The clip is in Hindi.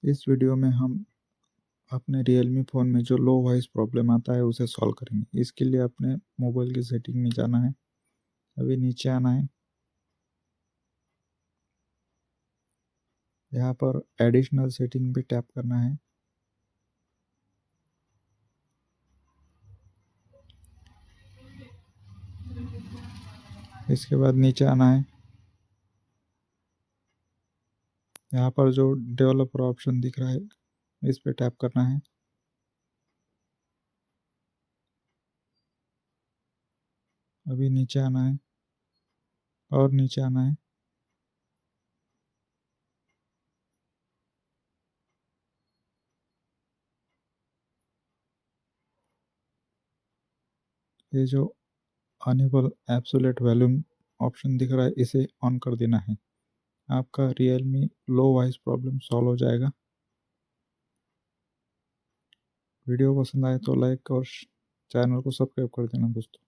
इस वीडियो में हम अपने रियलमी फ़ोन में जो लो वॉइस प्रॉब्लम आता है उसे सॉल्व करेंगे। इसके लिए अपने मोबाइल की सेटिंग में जाना है। अभी नीचे आना है। यहाँ पर एडिशनल सेटिंग पे टैप करना है। इसके बाद नीचे आना है। यहाँ पर जो डेवलपर ऑप्शन दिख रहा है इस पे टैप करना है। अभी नीचे आना है और नीचे आना है। ये जो अनेबल एब्सोल्यूट वॉल्यूम ऑप्शन दिख रहा है इसे ऑन कर देना है। आपका Realme low voice problem solve हो जाएगा। वीडियो पसंद आए तो लाइक और चैनल को सब्सक्राइब कर देना दोस्तों।